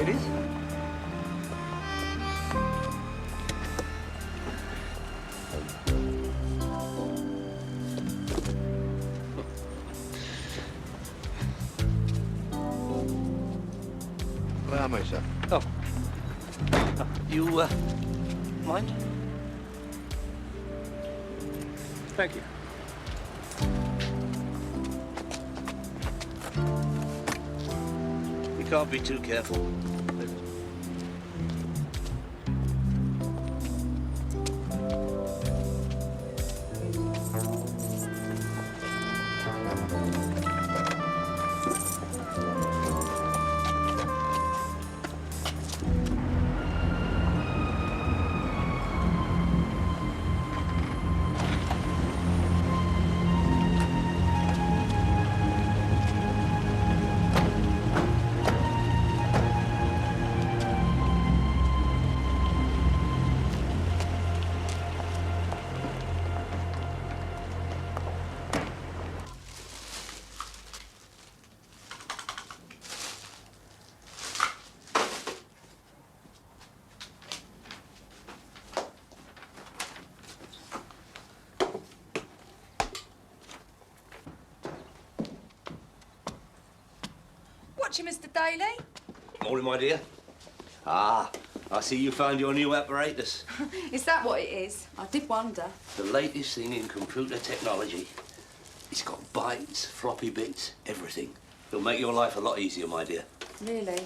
ladies. Where am I, sir? Oh. You, mind? Thank you. You can't be too careful. Watching, Mr. Daley? Morning, my dear. Ah, I see you found your new apparatus. Is that what it is? I did wonder. The latest thing in computer technology. It's got bytes, floppy bits, everything. It'll make your life a lot easier, my dear. Really?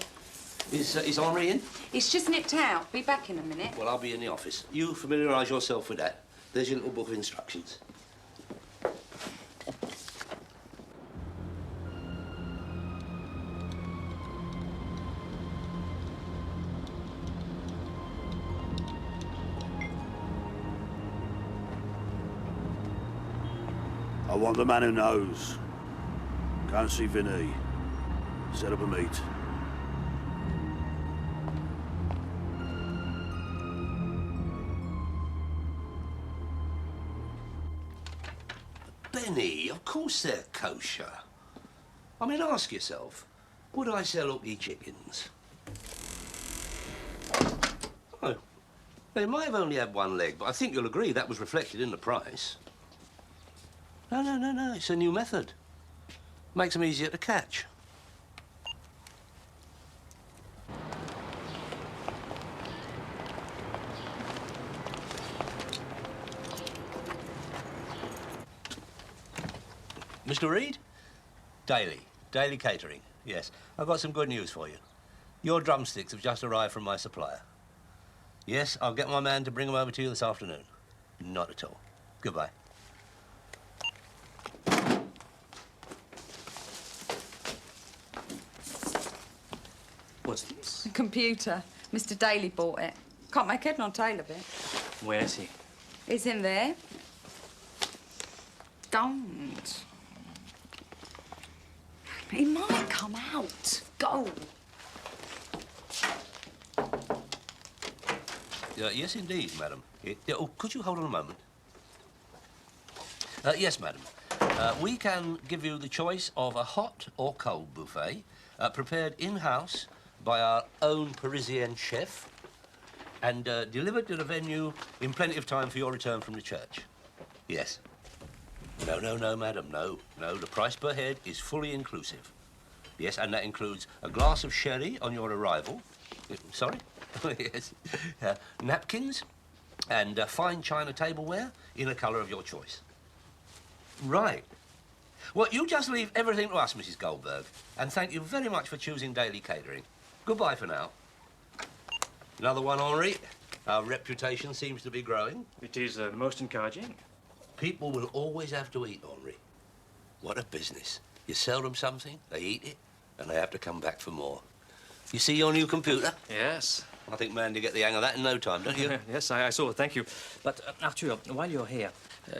Is Henri in? He's just nipped out. Be back in a minute. Well, I'll be in the office. You familiarise yourself with that. There's your little book of instructions. I want the man who knows. Go and see Vinny. Set up a meet. Benny, of course they're kosher. I mean, ask yourself, would I sell hooky chickens? Oh, they might have only had one leg, but I think you'll agree that was reflected in the price. No, it's a new method. Makes them easier to catch. Mr. Reed? Daley Catering, yes. I've got some good news for you. Your drumsticks have just arrived from my supplier. Yes, I'll get my man to bring them over to you this afternoon. Not at all. Goodbye. What's this? A computer. Mr. Daley bought it. Can't make head nor tail of it. Where is he? He's in there. Don't. He might come out. Go. Yes, indeed, madam. Oh, could you hold on a moment? Yes, madam. We can give you the choice of a hot or cold buffet, prepared in-house by our own Parisian chef, and delivered to the venue in plenty of time for your return from the church. Yes. No, madam, no. The price per head is fully inclusive. Yes, and that includes a glass of sherry on your arrival. Sorry? Yes. Napkins and fine china tableware in a colour of your choice. Right. Well, you just leave everything to us, Mrs. Goldberg, and thank you very much for choosing Daley Catering. Goodbye for now. Another one, Henri. Our reputation seems to be growing. It is most encouraging. People will always have to eat, Henri. What a business. You sell them something, they eat it, and they have to come back for more. You see your new computer? Yes. I think man to get the hang of that in no time, don't you? Yes, I saw. Thank you. But, Arthur, while you're here,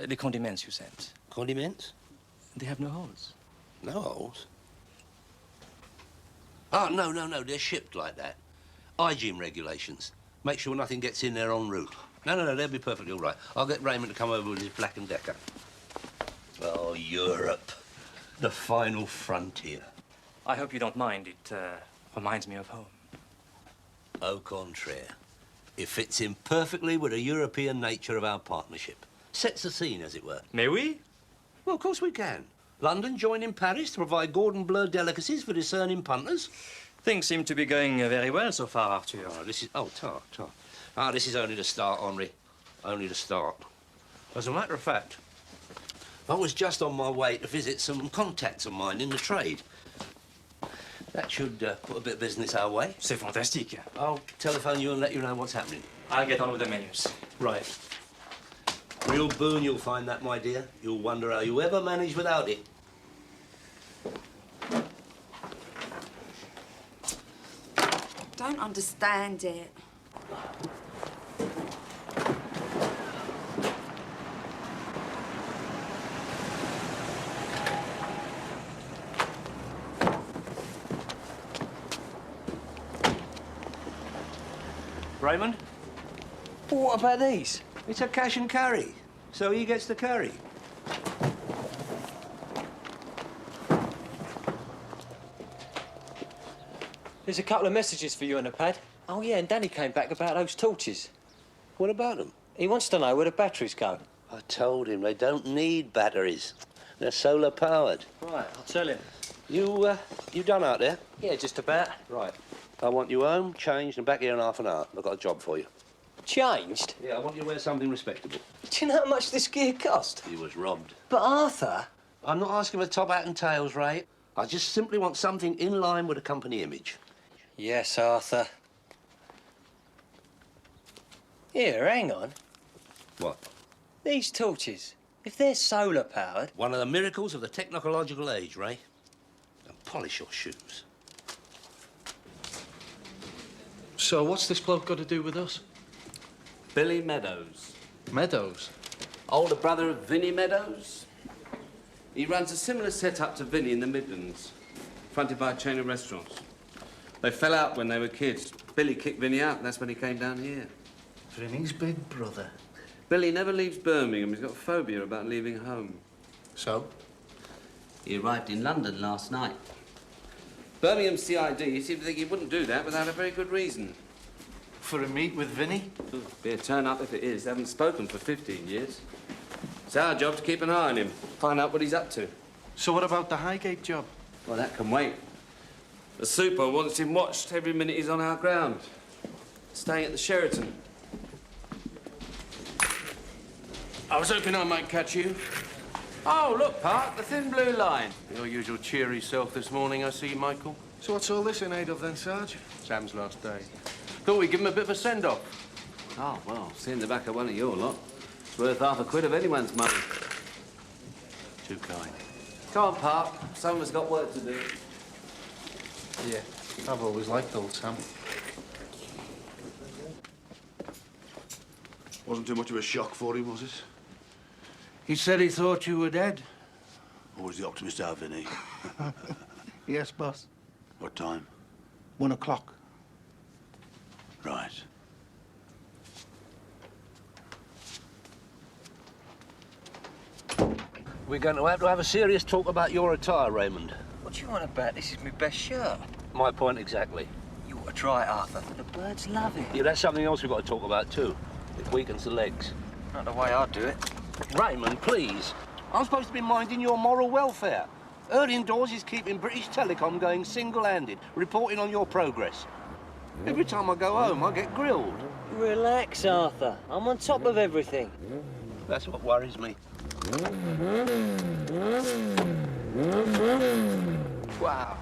the condiments you sent. Condiments? They have no holes. No holes? Oh, no. They're shipped like that. Hygiene regulations. Make sure nothing gets in there en route. No, they'll be perfectly all right. I'll get Raymond to come over with his Black & Decker. Oh, Europe. The final frontier. I hope you don't mind. It reminds me of home. Au contraire. It fits in perfectly with the European nature of our partnership. Sets the scene, as it were. Mais oui. Well, of course we can. London joining Paris to provide Gordon Bleu delicacies for discerning punters. Things seem to be going very well so far, Arthur. Oh, this is... Oh, Tart. Ah, this is only the start, Henri. Only the start. As a matter of fact, I was just on my way to visit some contacts of mine in the trade. That should put a bit of business our way. C'est fantastique. I'll telephone you and let you know what's happening. I'll get on with the menus. Right. Real boon you'll find that, my dear. You'll wonder how you ever managed without it. Don't understand it. Raymond? Well, what about these? It's a cash and carry, so he gets the curry. There's a couple of messages for you on the pad. Oh, yeah, and Danny came back about those torches. What about them? He wants to know where the batteries go. I told him they don't need batteries. They're solar powered. Right, I'll tell him. You done out there? Yeah, just about. Right. I want you home, changed, and back here in half an hour. I've got a job for you. Changed? Yeah, I want you to wear something respectable. Do you know how much this gear cost? He was robbed. But Arthur... I'm not asking for top hat and tails, Ray. I just simply want something in line with the company image. Yes, Arthur. Here, hang on. What? These torches, if they're solar-powered... One of the miracles of the technological age, Ray. Now polish your shoes. So what's this bloke got to do with us? Billy Meadows. Meadows? Older brother of Vinnie Meadows. He runs a similar setup to Vinnie in the Midlands, fronted by a chain of restaurants. They fell out when they were kids. Billy kicked Vinnie out, and that's when he came down here. Vinnie's big brother. Billy never leaves Birmingham. He's got a phobia about leaving home. So? He arrived in London last night. Birmingham CID seemed to think he wouldn't do that without a very good reason. For a meet with Vinnie? Be a turn-up if it is. They haven't spoken for 15 years. It's our job to keep an eye on him, find out what he's up to. So what about the Highgate job? Well, that can wait. The super wants him watched every minute he's on our ground. Staying at the Sheraton. I was hoping I might catch you. Oh, look, Park, the thin blue line. Your usual cheery self this morning, I see, Michael. So what's all this in aid of then, Sarge? Sam's last day. Thought we'd give him a bit of a send-off. Oh, well, seeing the back of one of your lot, it's worth half a quid of anyone's money. Too kind. Come on, Park. Someone's got work to do. Yeah, I've always liked old Sam. Wasn't too much of a shock for him, was it? He said he thought you were dead. Always the optimist out, Vinnie. Yes, boss. What time? 1 o'clock. Right. We're going to have a serious talk about your attire, Raymond. What do you want about? This is my best shirt. My point exactly. You ought to try it, Arthur. The birds love it. Yeah, that's something else we've got to talk about, too. It weakens the legs. Not the way I do it. Raymond, please. I'm supposed to be minding your moral welfare. Early indoors is keeping British Telecom going single-handed, reporting on your progress. Every time I go home, I get grilled. Relax, Arthur. I'm on top of everything. That's what worries me. Wow.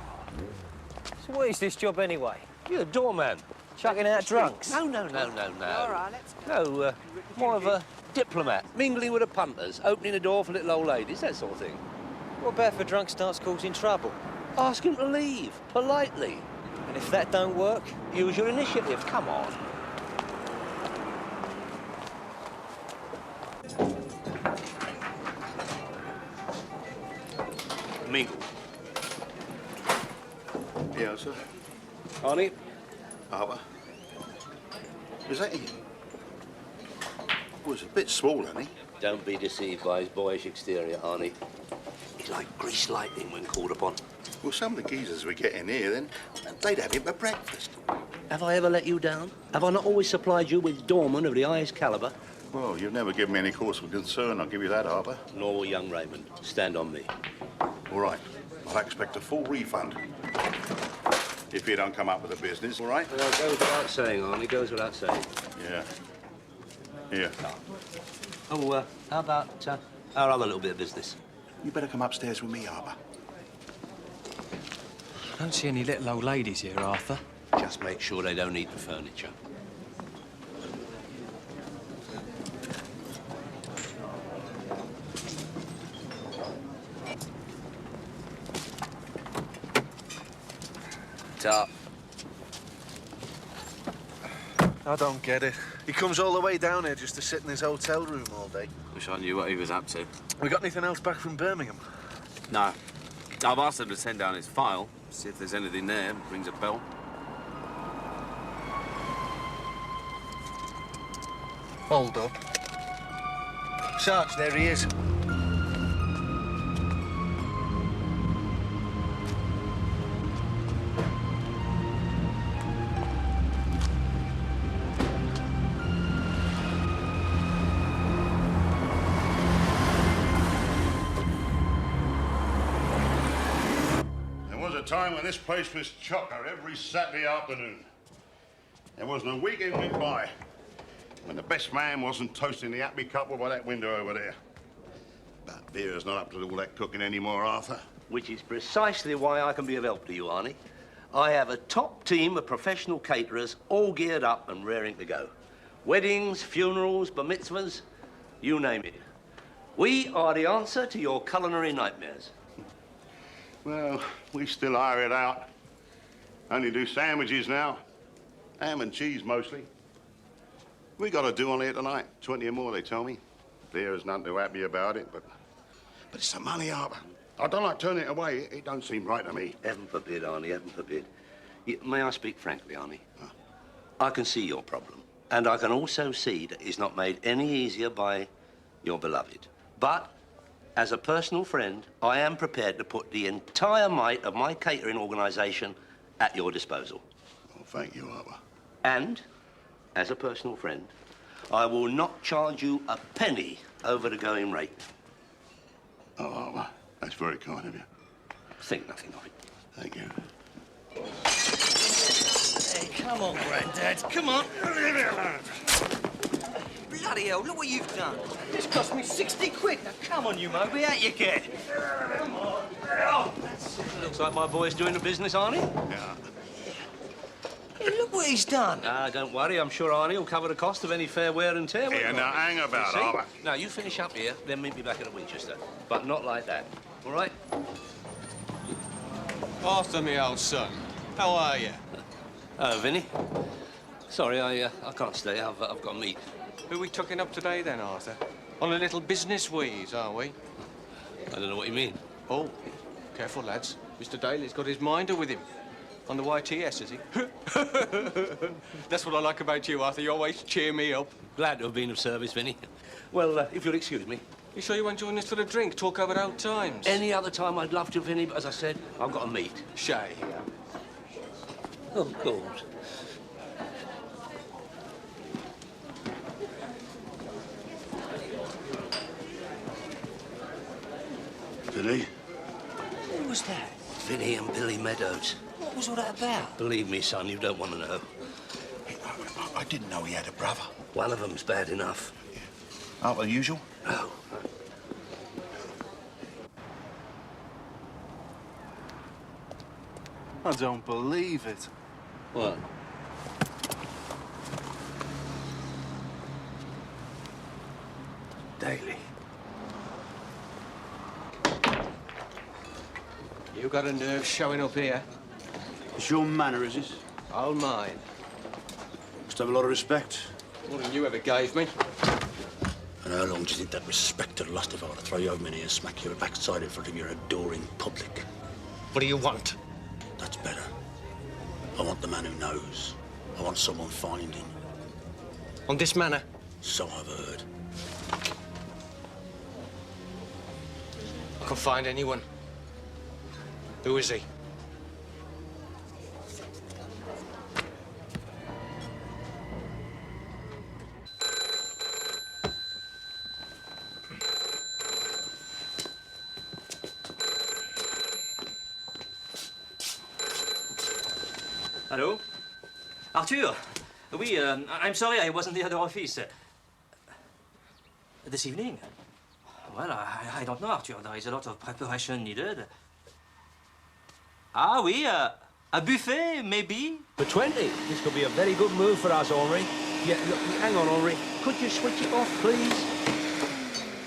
So what is this job anyway? You're a doorman. Chucking out drunks? No. All right, let's go. No, more of a diplomat, mingling with the punters, opening the door for little old ladies, that sort of thing. What about if a drunk starts causing trouble? Ask him to leave, politely. And if that don't work? Use your initiative, come on. Mingle. Yeah, sir. Arnie? Harbour. Is that him? Oh, it's a bit small, isn't he? Don't be deceived by his boyish exterior, Arnie. He's like greased lightning when called upon. Well, some of the geezers we get in here, then they'd have him for breakfast. Have I ever let you down? Have I not always supplied you with doormen of the highest calibre? Well, you've never given me any cause for concern, I'll give you that, Harper. Nor will young Raymond. Stand on me. All right. I'll expect a full refund. If you don't come up with the business, all right? Well, it goes without saying, Arnie. It goes without saying. Yeah. Here. Oh, how about our other little bit of business? You better come upstairs with me, Harper. I don't see any little old ladies here, Arthur. Just make sure they don't eat the furniture. Ta. I don't get it. He comes all the way down here just to sit in his hotel room all day. Wish I knew what he was up to. We got anything else back from Birmingham? No. I've asked him to send down his file, see if there's anything there. Rings a bell. Hold up. Sarge, there he is. There was a time when this place was chocker every Saturday afternoon. There wasn't a weekend went by when the best man wasn't toasting the happy couple by that window over there. But Vera's not up to all that cooking anymore, Arthur. Which is precisely why I can be of help to you, Arnie. I have a top team of professional caterers all geared up and raring to go. Weddings, funerals, bar mitzvahs, you name it. We are the answer to your culinary nightmares. Well, we still hire it out. Only do sandwiches now. Ham and cheese, mostly. We got a do on here tonight. 20 or more, they tell me. Vera's none too happy about it, but it's the money, Harper. I don't like turning it away. It don't seem right to me. Heaven forbid, Arnie, heaven forbid. May I speak frankly, Arnie? I can see your problem, and I can also see that it's not made any easier by your beloved. But, as a personal friend, I am prepared to put the entire might of my catering organisation at your disposal. Well, thank you, Harper. And, as a personal friend, I will not charge you a penny over the going rate. Oh, Harper, that's very kind of you. Think nothing of it. Thank you. Hey, come on, Grandad, come on. Bloody hell, look what you've done. This cost me 60 quid. Now, come on, you Moby, out you get. Come on. Oh, that's it. Looks like my boy's doing the business, Arnie. Yeah. Hey, look what he's done. Don't worry, I'm sure Arnie will cover the cost of any fair wear and tear. Yeah, now hang about, See? Harper. Now, you finish up here, then meet me back at the Winchester. But not like that, all right? Arthur, me old son. How are you? Oh, Vinny. Sorry, I can't stay. I've got to meet. Who are we tucking up today, then, Arthur? On a little business wheeze, are we? I don't know what you mean. Oh, careful, lads. Mr. Daley's got his minder with him. On the YTS, is he? That's what I like about you, Arthur. You always cheer me up. Glad to have been of service, Vinny. Well, if you'll excuse me. You sure you won't join us for a drink? Talk over old times? Any other time I'd love to, Vinny, but as I said, I've got to meet. Shay. Oh, God. Did he? Who was that? Vinny and Billy Meadows. What was all that about? Believe me, son, you don't want to know. I didn't know he had a brother. One of them's bad enough. Aren't the usual? No. I don't believe it. What? Daley. You got a nerve showing up here. It's your manner, is it? All mine. Must have a lot of respect. More than you ever gave me. And how long do you think that respect would last if I were to throw you over in here and smack your backside in front of your adoring public? What do you want? That's better. I want the man who knows. I want someone finding. On this manor? So I've heard. I can find anyone. Who is he? Arthur, I'm sorry I wasn't at the office. This evening? Well, I don't know, Arthur. There is a lot of preparation needed. Ah, oui, a buffet, maybe? For 20, this could be a very good move for us, Henri. Yeah, look, hang on, Henri. Could you switch it off, please?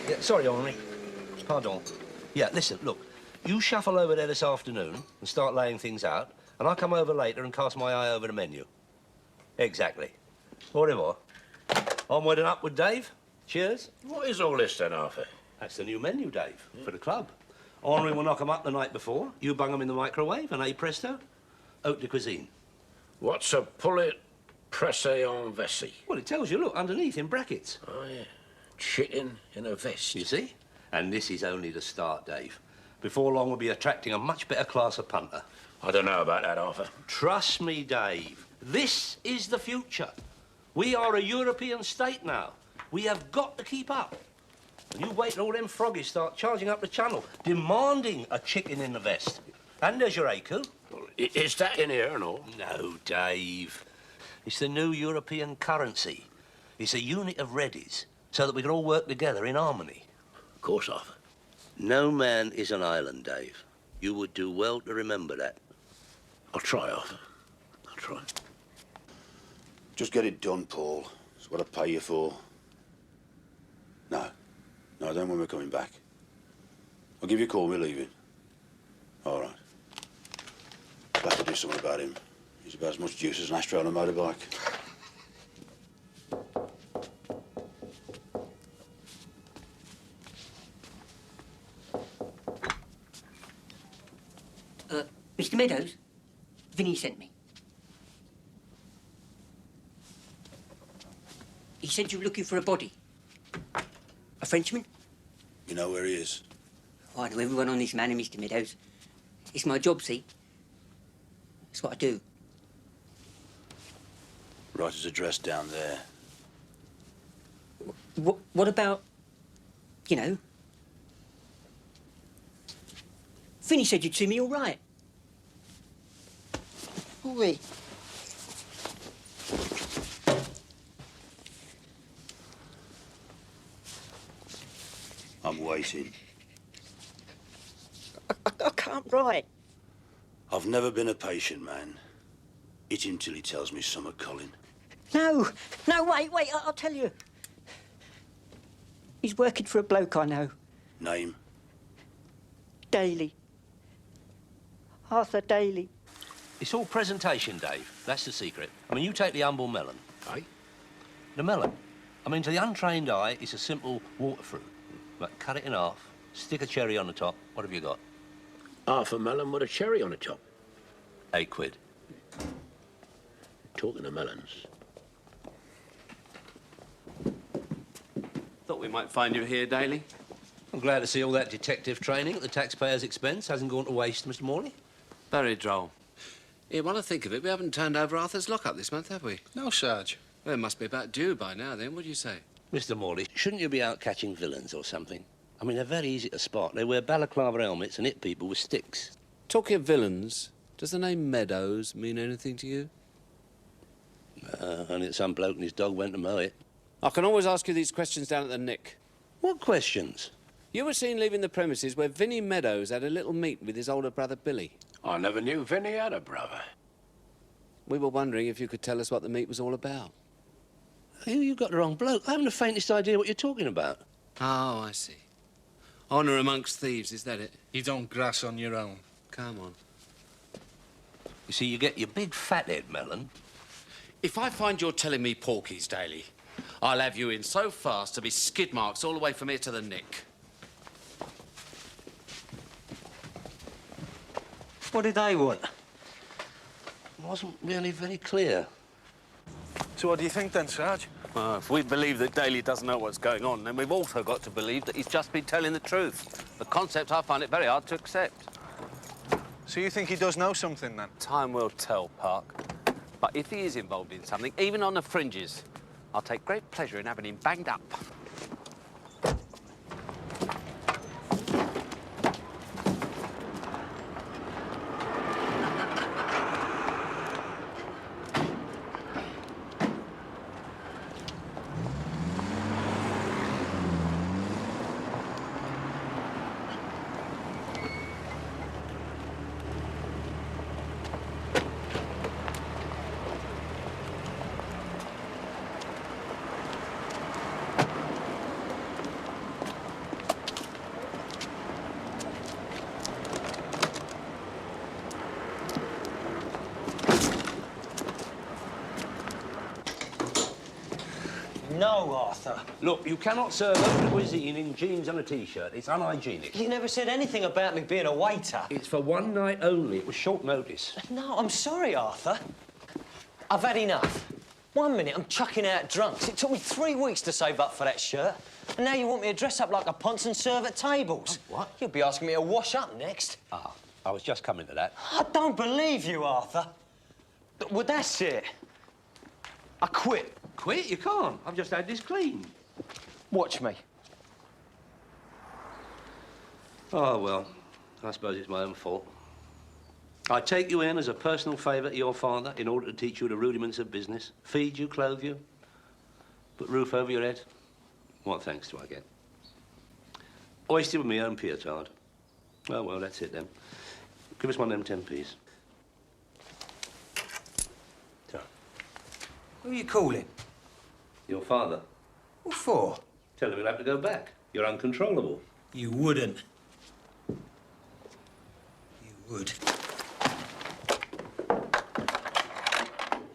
Yeah, sorry, Henri. Pardon. Yeah, listen, look. You shuffle over there this afternoon and start laying things out, and I'll come over later and cast my eye over the menu. Exactly. Au revoir. Onward and upward, Dave. Cheers. What is all this then, Arthur? That's the new menu, Dave, for the club. Henri will knock 'em up the night before. You bung 'em in the microwave, and presto, haute de cuisine. What's a pullet presse en vessie? Well, it tells you, look, underneath in brackets. Oh, yeah. Chicken in a vest. You see? And this is only the start, Dave. Before long, we'll be attracting a much better class of punter. I don't know about that, Arthur. Trust me, Dave. This is the future. We are a European state now. We have got to keep up. And you wait till all them froggies start charging up the channel, demanding a chicken in the vest. And there's your écu. Well, is that in here and all? No, Dave. It's the new European currency. It's a unit of readies, so that we can all work together in harmony. Of course, Arthur. No man is an island, Dave. You would do well to remember that. I'll try, Arthur. I'll try. Just get it done, Paul. It's what I pay you for. No, don't when we're coming back. I'll give you a call when we're leaving. All right. I'll have to do something about him. He's about as much juice as an Astro on a motorbike. Mr. Meadows, Vinny sent me. He said you were looking for a body. A Frenchman? You know where he is? Oh, I know everyone on this manor, Mr. Meadows. It's my job, see? It's what I do. Write his address down there. What about, you know? Vinny said you'd see me all right. Oui. I'm waiting. I can't write. I've never been a patient man. Hit him till he tells me summer, Colin. No, wait, I'll tell you. He's working for a bloke I know. Name? Daley. Arthur Daley. It's all presentation, Dave. That's the secret. I mean, you take the humble melon. Aye? The melon. I mean, to the untrained eye, it's a simple water fruit. But cut it in half, stick a cherry on the top. What have you got? Half a melon with a cherry on the top. £8. Talking of melons. Thought we might find you here, Daley. I'm glad to see all that detective training at the taxpayer's expense hasn't gone to waste, Mr. Morley. Very droll. Yeah, while I think of it, we haven't turned over Arthur's lockup this month, have we? No, Sarge. Well, it must be about due by now, then. What do you say? Mr. Morley, shouldn't you be out catching villains or something? I mean, they're very easy to spot. They wear balaclava helmets and hit people with sticks. Talking of villains, does the name Meadows mean anything to you? Only that some bloke and his dog went to mow it. I can always ask you these questions down at the Nick. What questions? You were seen leaving the premises where Vinny Meadows had a little meet with his older brother, Billy. I never knew Vinny had a brother. We were wondering if you could tell us what the meet was all about. You've got the wrong bloke. I haven't the faintest idea what you're talking about. Oh, I see. Honour amongst thieves, is that it? You don't grass on your own. Come on. You see, you get your big fathead melon. If I find you're telling me porkies, Daley, I'll have you in so fast to be skid marks all the way from here to the Nick. What did they want? Wasn't really very clear. So what do you think then, Sarge? Well, if we believe that Daley doesn't know what's going on, then we've also got to believe that he's just been telling the truth. The concept, I find it very hard to accept. So you think he does know something, then? Time will tell, Park. But if he is involved in something, even on the fringes, I'll take great pleasure in having him banged up. No, Arthur. Look, you cannot serve open cuisine in jeans and a T-shirt. It's unhygienic. You never said anything about me being a waiter. It's for one night only. It was short notice. No, I'm sorry, Arthur. I've had enough. 1 minute, I'm chucking out drunks. It took me 3 weeks to save up for that shirt. And now you want me to dress up like a ponce and serve at tables. Oh, what? You'll be asking me to wash up next. Ah, I was just coming to that. I don't believe you, Arthur. Well, that's it. I quit. Quit? You can't. I've just had this clean. Watch me. Oh, well, I suppose it's my own fault. I take you in as a personal favour to your father in order to teach you the rudiments of business, feed you, clothe you, put roof over your head. What thanks do I get? Hoisted with my own pietard. Oh, well, that's it then. Give us one of them 10p's. So, Who are you calling? your father. What for? Tell him he'll have to go back. You're uncontrollable. You wouldn't. You would.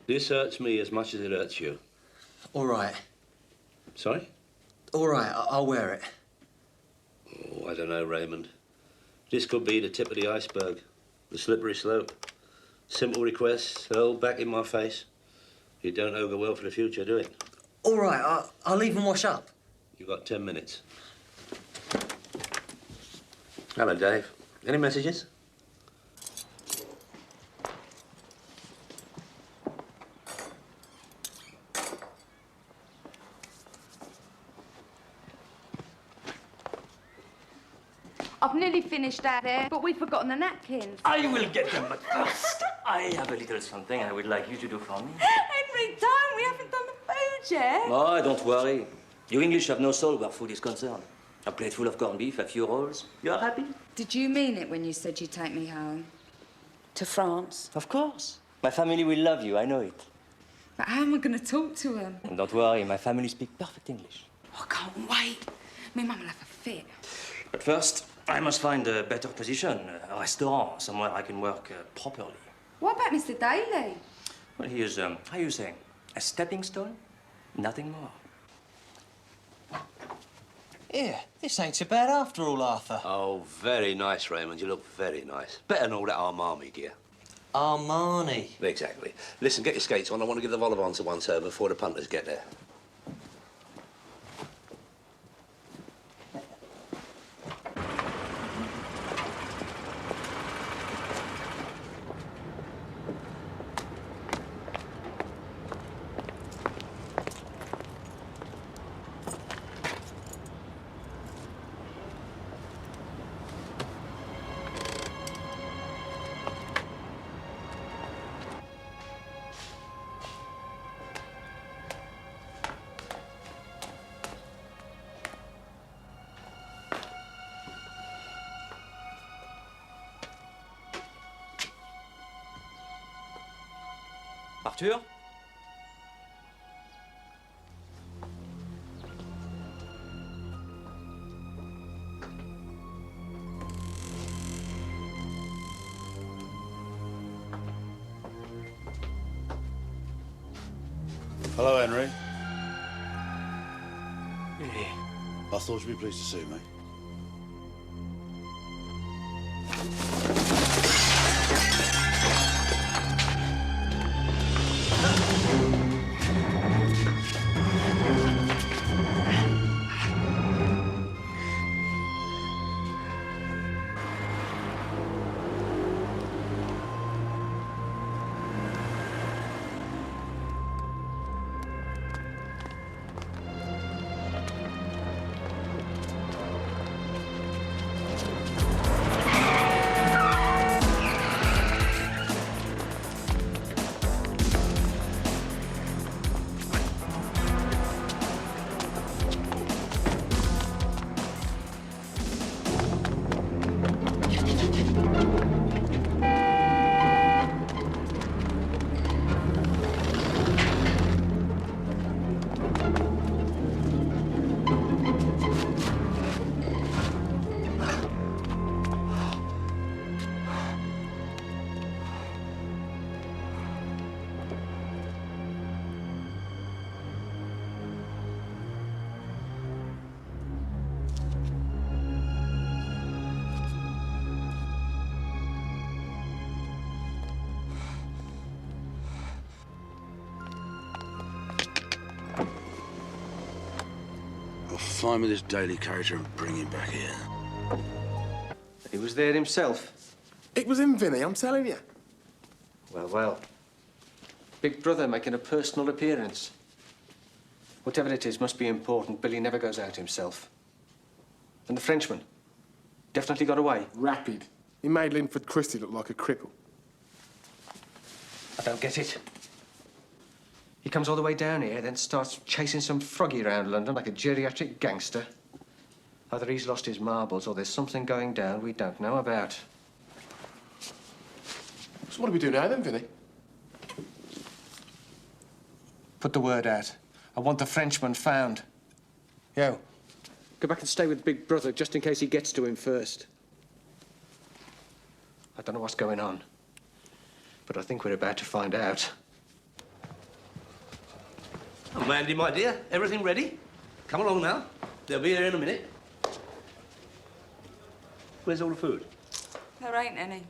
This hurts me as much as it hurts you. All right. Sorry? All right, I'll wear it. Oh, I don't know, Raymond. This could be the tip of the iceberg, the slippery slope. Simple requests, hurled back in my face. You don't augur well for the future, do it? All right, I'll even wash up. You've got 10 minutes. Hello, Dave. Any messages? I've nearly finished that there, but we've forgotten the napkins. I will get them, but first, I have a little something I would like you to do for me. Henry, don't! We haven't done the food yet. Oh, don't worry. You English have no soul where food is concerned. A plate full of corned beef, a few rolls. You're happy? Did you mean it when you said you'd take me home? To France? Of course. My family will love you, I know it. But how am I going to talk to them? And don't worry, my family speak perfect English. Oh, I can't wait. Me and Mum will have a fit. But first, I must find a better position, a restaurant, somewhere I can work properly. What about Mr. Daley? Well, he is, how you say, a stepping stone? Nothing more. Yeah, this ain't so bad after all, Arthur. Oh, very nice, Raymond. You look very nice. Better than all that Armani gear. Armani. Exactly. Listen, get your skates on. I want to give the vol au vent to one serve before the punters get there. Arthur? Hello, Henry. Yeah. I thought you'd be pleased to see me. find me this Daley character and bring him back here. He was there himself. It was him, Vinny, I'm telling you. Well, well. Big Brother making a personal appearance. Whatever it is must be important. Billy never goes out himself. And the Frenchman? Definitely got away? Rapid. He made Linford Christie look like a cripple. I don't get it. He comes all the way down here, then starts chasing some froggy around London like a geriatric gangster. Either he's lost his marbles or there's something going down we don't know about. So what do we do now then, Vinny? Put the word out. I want the Frenchman found. Yo, go back and stay with Big Brother just in case he gets to him first. I don't know what's going on, but I think we're about to find out. Oh, Mandy, my dear, everything ready? Come along now. They'll be here in a minute. Where's all the food? There ain't any.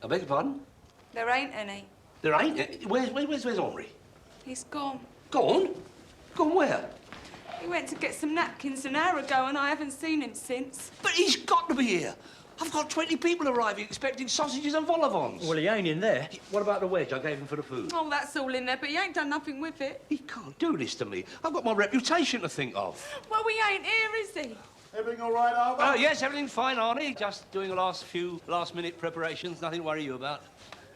I beg your pardon? There ain't any. There ain't any? Where's Henri? He's gone. Gone? Gone where? He went to get some napkins an hour ago and I haven't seen him since. But he's got to be here. I've got 20 people arriving expecting sausages and vol au vents. Well, he ain't in there. What about the wedge I gave him for the food? Oh, that's all in there, but he ain't done nothing with it. He can't do this to me. I've got my reputation to think of. Well, we ain't here, is he? Everything all right, Arthur? Oh, yes, everything's fine, Arnie. Just doing the few last-minute preparations. Nothing to worry you about.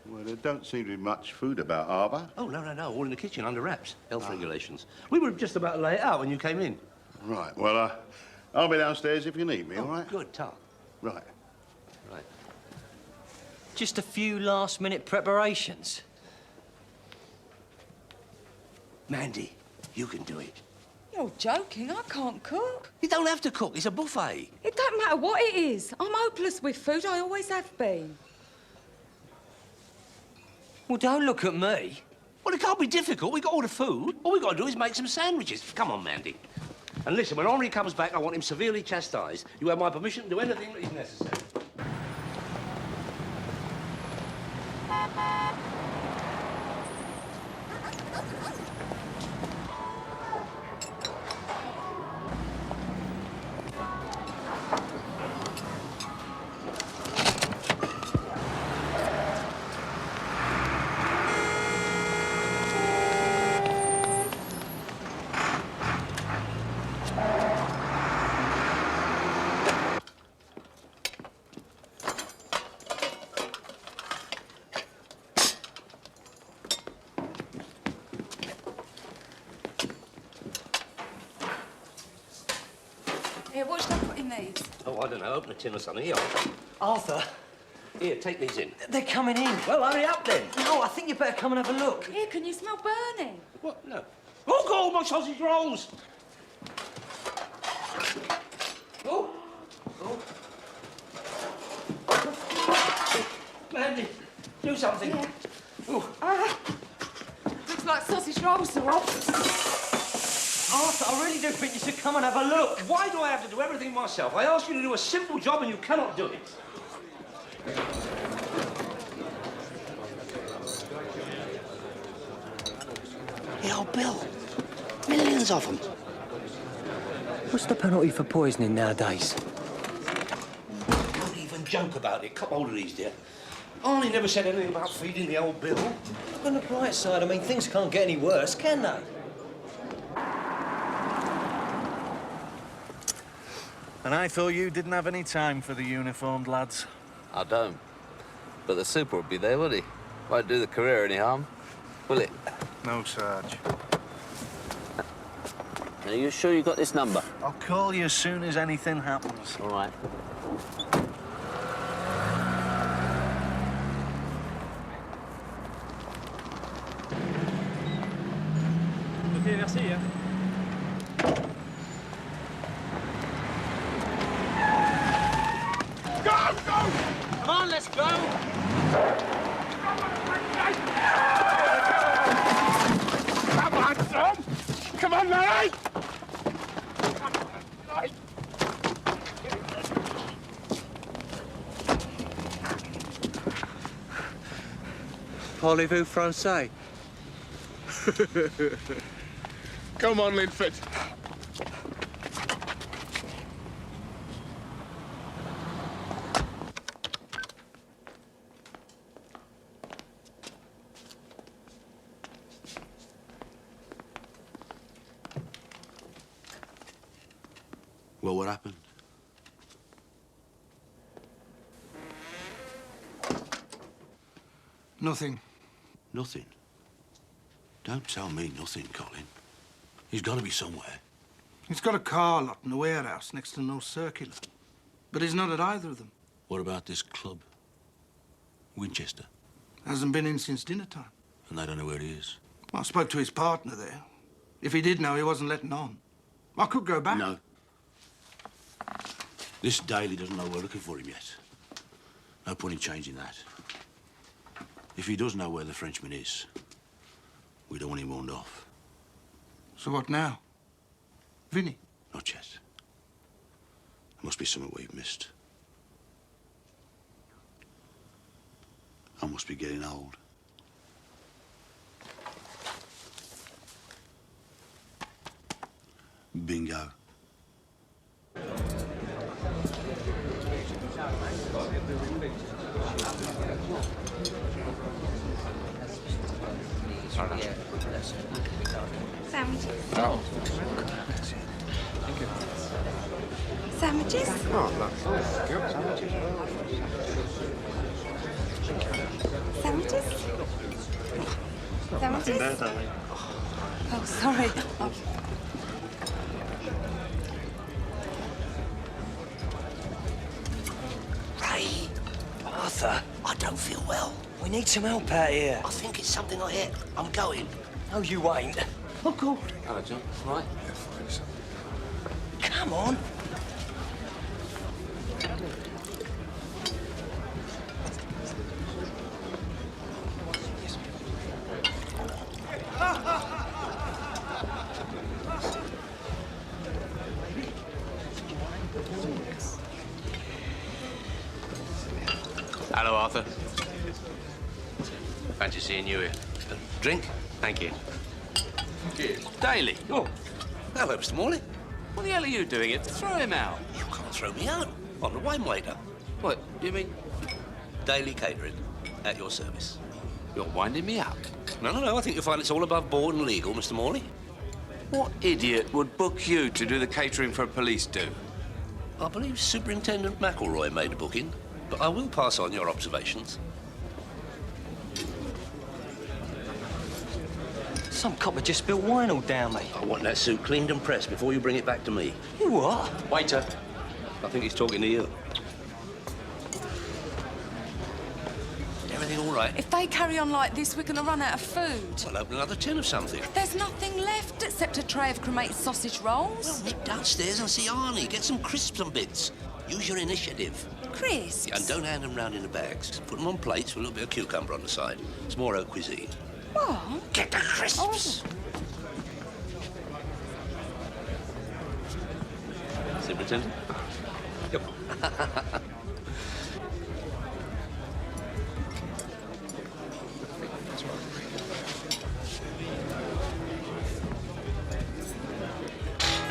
Well, there don't seem to be much food about, Arthur. Oh, no. All in the kitchen, under wraps. Health regulations. We were just about to lay it out when you came in. Right, well, I'll be downstairs if you need me, all right? Good, Tom. Right. Right. Just a few last-minute preparations. Mandy, you can do it. You're joking. I can't cook. You don't have to cook. It's a buffet. It don't matter what it is. I'm hopeless with food. I always have been. Well, don't look at me. Well, it can't be difficult. We got all the food. All we got to do is make some sandwiches. Come on, Mandy. And listen, when Henri comes back, I want him severely chastised. You have my permission to do anything that is necessary. Here, what should I put in these? Oh, I don't know. Open a tin or something. Here. Arthur, Here, take these in. they're coming in. Well, hurry up then. No, I think you better come and have a look. Here, can you smell burning? What? No. Oh, God, my sausage rolls! Oh. Mandy, do something. Yeah. Oh. Looks like sausage rolls are off. Arthur, I really do think you should come and have a look. Why do I have to do everything myself? I ask you to do a simple job and you cannot do it. Yeah, old Bill. Millions of them. What's the penalty for poisoning nowadays? Don't even joke about it. Come hold of these, dear. Arnie never said anything about feeding the old Bill. On the bright side, I mean, things can't get any worse, can they? And I thought you didn't have any time for the uniformed lads. I don't. But the super would be there, would he? Won't do the career any harm, will it? No, Sarge. Are you sure you got this number? I'll call you as soon as anything happens. All right. Ok, merci. Hein. Go! Come on, let's go! Come on, son! Come on, mate! Parlez-vous français? Come on, Linford. Well, what happened? Nothing. Nothing? Don't tell me nothing, Colin. He's got to be somewhere. He's got a car lot in a warehouse next to no circular. But he's not at either of them. What about this club? Winchester? Hasn't been in since dinner time. And they don't know where he is? Well, I spoke to his partner there. If he did know, he wasn't letting on. I could go back. No. This Daley doesn't know we're looking for him yet. No point in changing that. If he does know where the Frenchman is, we don't want him warned off. So what now? Vinny? Not yet. There must be something we've missed. I must be getting old. Bingo. Sandwiches. Oh. Sandwiches? Oh, look. Good. Sandwiches? Sandwiches? Oh, sorry. Oh. Ray! Arthur! I don't feel well. We need some help out here. I think it's something I hit. I'm going. No, you ain't. Oh, God. Hello, John. Right? Yeah, fine, son. Come on. Hello, Arthur. Fancy seeing you here. Drink? Thank you. Cheers. Daley. Oh, hello, Mr. Morley. What the hell are you doing here? Throw him out. You can't throw me out. I'm the wine waiter. What, do you mean? Daley Catering, at your service. You're winding me up. No, I think you'll find it's all above board and legal, Mr. Morley. What idiot would book you to do the catering for a police do? I believe Superintendent McElroy made a booking, but I will pass on your observations. Some copper just spilled wine all down me. I want that suit cleaned and pressed before you bring it back to me. You what? Waiter. I think he's talking to you. Everything all right? If they carry on like this, we're going to run out of food. I'll open another tin of something. There's nothing left except a tray of cremated sausage rolls. Well, nip downstairs and see Arnie. Get some crisps and bits. Use your initiative. Crisps? Yeah, and don't hand them round in the bags. Put them on plates with a little bit of cucumber on the side. It's more haute cuisine. What? Get the crisps! Superintendent? Yep.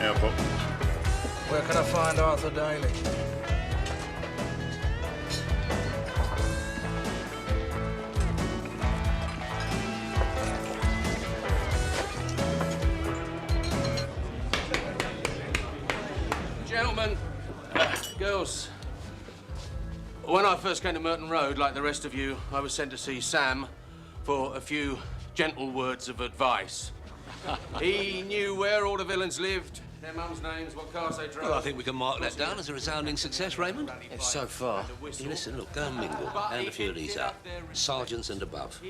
Airport. Where can I find Arthur Daley? Gentlemen, girls, when I first came to Merton Road, like the rest of you, I was sent to see Sam for a few gentle words of advice. He knew where all the villains lived, their mums' names, what cars they drove. Well, I think we can mark that down as a resounding success, Raymond. It's so far. You listen, look, go and mingle. Hand a few of these out. Sergeants and above.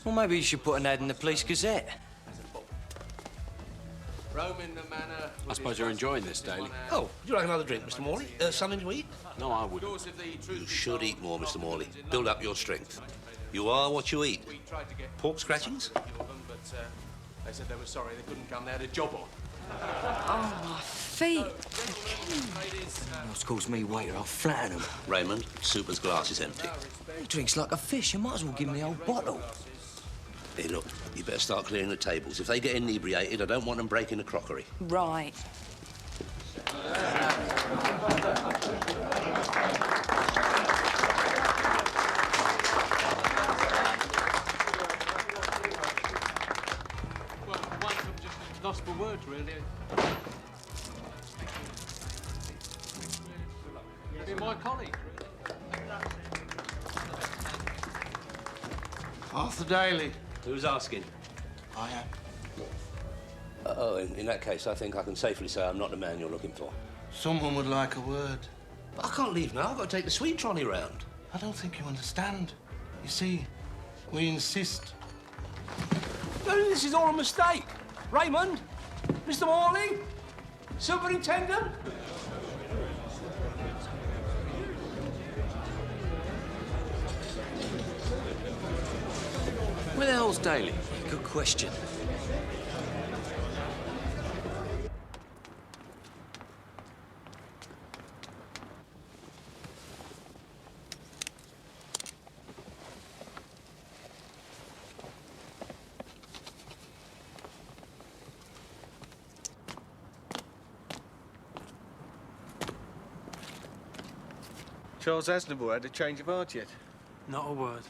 Well, maybe you should put an ad in the Police Gazette. Roaming the manor. I suppose you're enjoying this, Daley. Oh, would you like another drink, Mr. Morley? Something to eat? No, I wouldn't. You should eat more, Mr. Morley. Build up your strength. You are what you eat. Pork scratchings? But they said they were sorry they couldn't come. They had a job on. Oh, my feet. What's calls me waiter, I'll flatten him. Raymond, Super's glass is empty. He drinks like a fish. You might as well give him the old bottle. Hey, look, you better start clearing the tables. If they get inebriated, I don't want them breaking the crockery. Right. Well, one of them just lost for words, really. You're my colleague. Arthur Daley. Who's asking? I am. Oh, in that case, I think I can safely say I'm not the man you're looking for. Someone would like a word. But I can't leave now. I've got to take the sweet trolley round. I don't think you understand. You see, we insist. No, this is all a mistake. Raymond? Mr. Morley? Superintendent? Where the hell's Daley? Good question. Charles Aznavour had a change of heart yet? Not a word.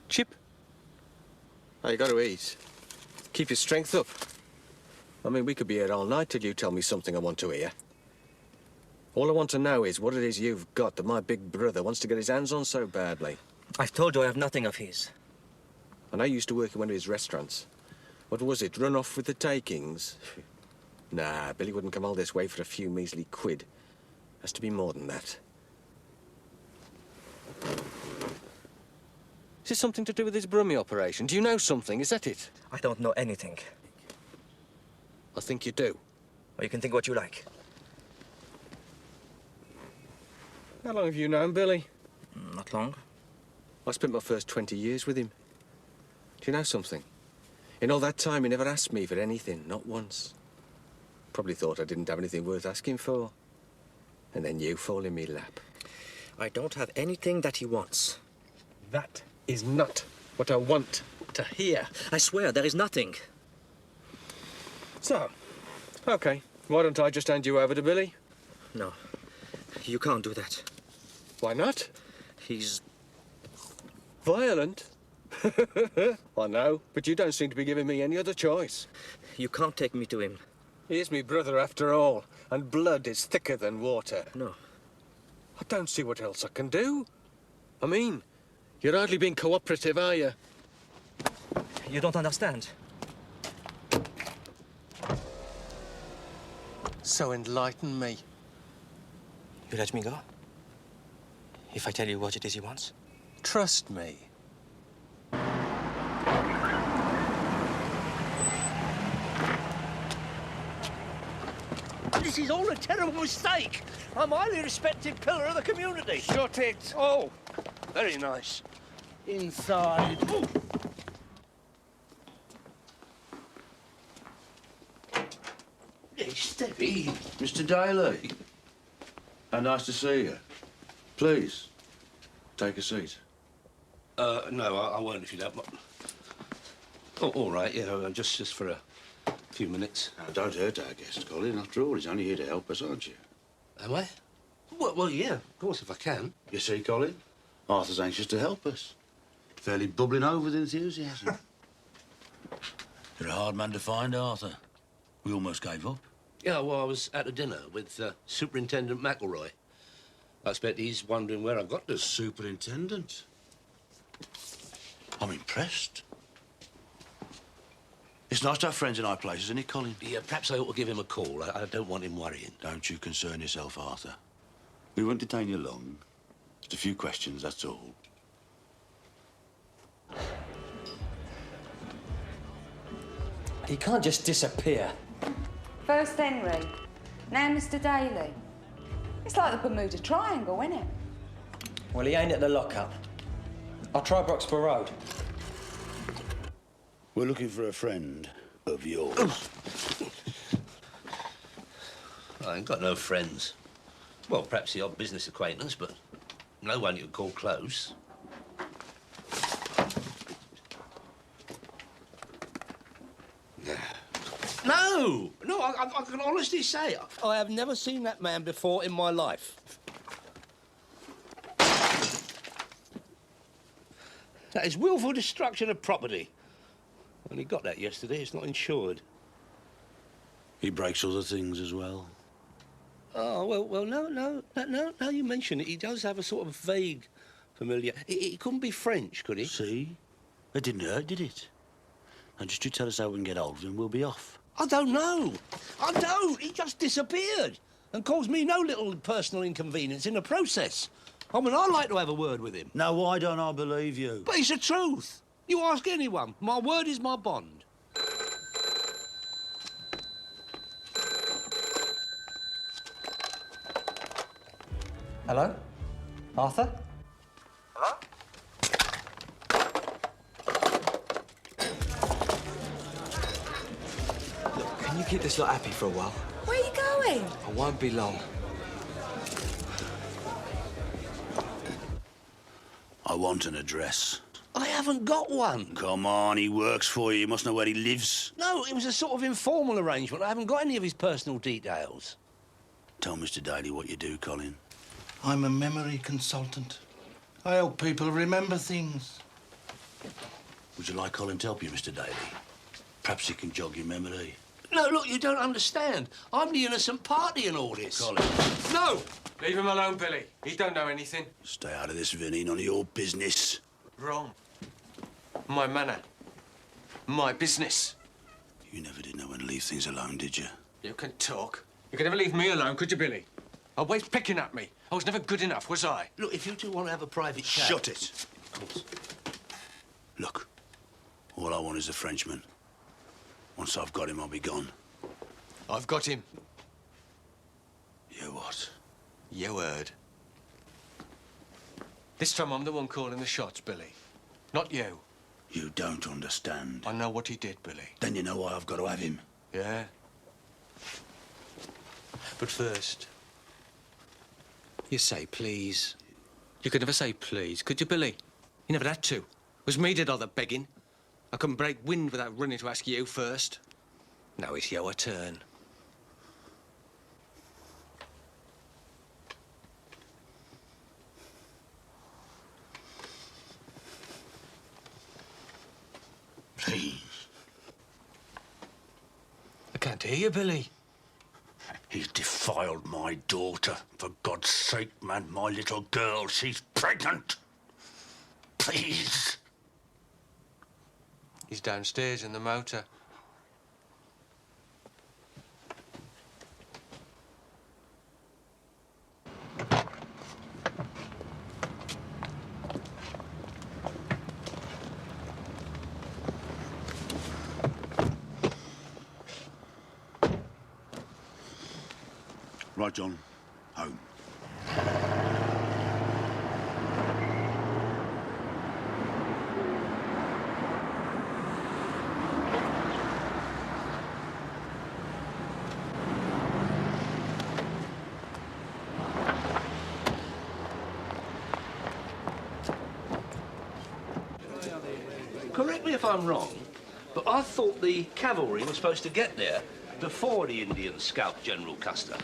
Chip? Oh, you got to eat. Keep your strength up. I mean, we could be here all night till you tell me something I want to hear. All I want to know is what it is you've got that my big brother wants to get his hands on so badly. I've told you I have nothing of his. And I used to work in one of his restaurants. What was it, run off with the takings? Nah, Billy wouldn't come all this way for a few measly quid. Has to be more than that. Is this something to do with this Brummie operation? Do you know something? Is that it? I don't know anything. I think you do. Or you can think what you like. How long have you known Billy? Not long. I spent my first 20 years with him. Do you know something? In all that time, he never asked me for anything, not once. Probably thought I didn't have anything worth asking for. And then you fall in me lap. I don't have anything that he wants. That is not what I want to hear. I swear, there is nothing. So, okay. Why don't I just hand you over to Billy? No, you can't do that. Why not? He's violent. I know, but you don't seem to be giving me any other choice. You can't take me to him. He is me brother after all, and blood is thicker than water. No. I don't see what else I can do. I mean, you're hardly being cooperative, are you? You don't understand. So enlighten me. You let me go? If I tell you what it is he wants? Trust me. This is all a terrible mistake. I'm a highly respected pillar of the community. Shut it. Oh, very nice. Inside. Ooh. Hey, steady. Mr. Daley. How nice to see you. Please, take a seat. No, I won't if you don't. Oh, all right, yeah, just for a few minutes. Now, don't hurt our guest, Colin. After all, he's only here to help us, aren't you? Am I? Well, yeah, of course, if I can. You see, Colin? Arthur's anxious to help us. Fairly bubbling over with enthusiasm. You're a hard man to find, Arthur. We almost gave up. Yeah, well, I was at a dinner with Superintendent McElroy. I expect he's wondering where I got to. Superintendent? I'm impressed. It's nice to have friends in high places, isn't it, Colin? Yeah, perhaps I ought to give him a call. I don't want him worrying. Don't you concern yourself, Arthur. We won't detain you long. Just a few questions, that's all. He can't just disappear. First Henry, now Mr. Daley. It's like the Bermuda Triangle, isn't it? Well, he ain't at the lockup. I'll try Broxborough Road. We're looking for a friend of yours. I ain't got no friends. Well, perhaps the odd business acquaintance, but no one you could call close. No, I can honestly say I have never seen that man before in my life. That is willful destruction of property. When he got that yesterday, it's not insured. He breaks other things as well. Oh, well, now you mention it, he does have a sort of vague familiar... He couldn't be French, could he? See? It didn't hurt, did it? And just you tell us how we can get hold of him, we'll be off. I don't know. I don't. He just disappeared and caused me no little personal inconvenience in the process. I mean, I'd like to have a word with him. Now, why don't I believe you? But it's the truth. You ask anyone. My word is my bond. Hello? Arthur? Hello? Look, can you keep this lot happy for a while? Where are you going? I won't be long. I want an address. I haven't got one. Come on, he works for you. You must know where he lives. No, it was a sort of informal arrangement. I haven't got any of his personal details. Tell Mr. Daley what you do, Colin. I'm a memory consultant. I help people remember things. Would you like Colin to help you, Mr. Daley? Perhaps he can jog your memory. No, look, you don't understand. I'm the innocent party in all this. Colin. No! Leave him alone, Billy. He don't know anything. Stay out of this, Vinny. None of your business. Wrong. My manor. My business. You never did know when to leave things alone, did you? You can talk. You could never leave me alone, could you, Billy? Always picking at me. I was never good enough, was I? Look, if you two want to have a private chat... Shut it. Look, all I want is a Frenchman. Once I've got him, I'll be gone. I've got him. You what? You heard. This time I'm the one calling the shots, Billy. Not you. You don't understand. I know what he did, Billy. Then you know why I've got to have him. Yeah? But first, you say please. You could never say please, could you, Billy? You never had to. It was me did all the begging. I couldn't break wind without running to ask you first. Now it's your turn. Please. I can't hear you, Billy. He's defiled my daughter. For God's sake, man, my little girl, she's pregnant. Please. He's downstairs in the motor. Right, John. Home. Correct me if I'm wrong, but I thought the cavalry were supposed to get there before the Indians scalped General Custer.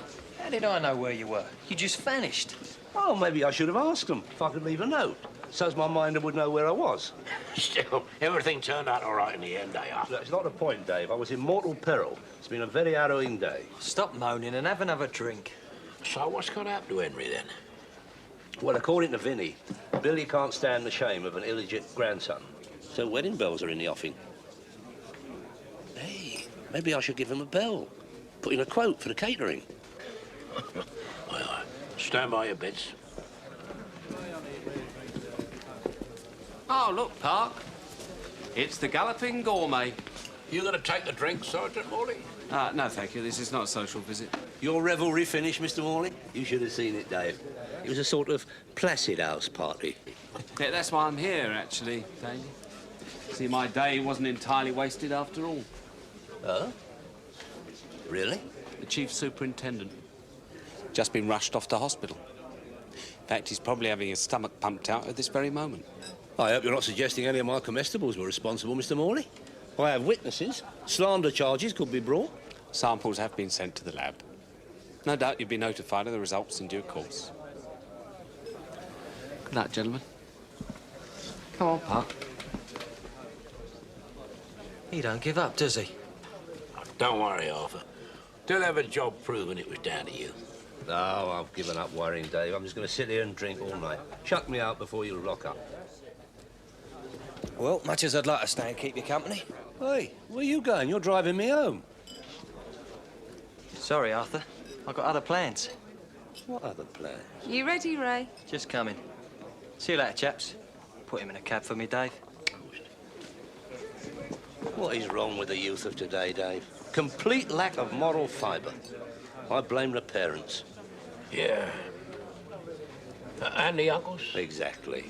How did I know where you were? You just vanished. Well, maybe I should have asked them if I could leave a note, so as my minder would know where I was. Still, everything turned out all right in the end, That's not the point, Dave. I was in mortal peril. It's been a very harrowing day. Stop moaning and have another drink. So what's going to happen to Henry, then? Well, according to Vinny, Billy can't stand the shame of an illegitimate grandson. So wedding bells are in the offing. Hey, maybe I should give him a bell. Put in a quote for the catering. Well, stand by your bits. Oh, look, Park. It's the Galloping Gourmet. You going to take the drink, Sergeant Morley? No, thank you. This is not a social visit. Your revelry finished, Mr. Morley? You should have seen it, Dave. It was a sort of placid house party. Yeah, that's why I'm here, actually, Daley. See, my day wasn't entirely wasted after all. Oh? Really? The chief superintendent. Just been rushed off to hospital. In fact, he's probably having his stomach pumped out at this very moment. I hope you're not suggesting any of my comestibles were responsible, Mr. Morley. I have witnesses. Slander charges could be brought. Samples have been sent to the lab. No doubt you'll be notified of the results in due course. Good night, gentlemen. Come on, Pop. He don't give up, does he? Don't worry, Arthur. They'll have a job proving it was down to you. No, I've given up worrying, Dave. I'm just going to sit here and drink all night. Chuck me out before you lock up. Well, much as I'd like to stay and keep you company. Hey, where you going? You're driving me home. Sorry, Arthur. I've got other plans. What other plans? You ready, Ray? Just coming. See you later, chaps. Put him in a cab for me, Dave. What is wrong with the youth of today, Dave? Complete lack of moral fibre. I blame the parents. Yeah. And the uncles? Exactly.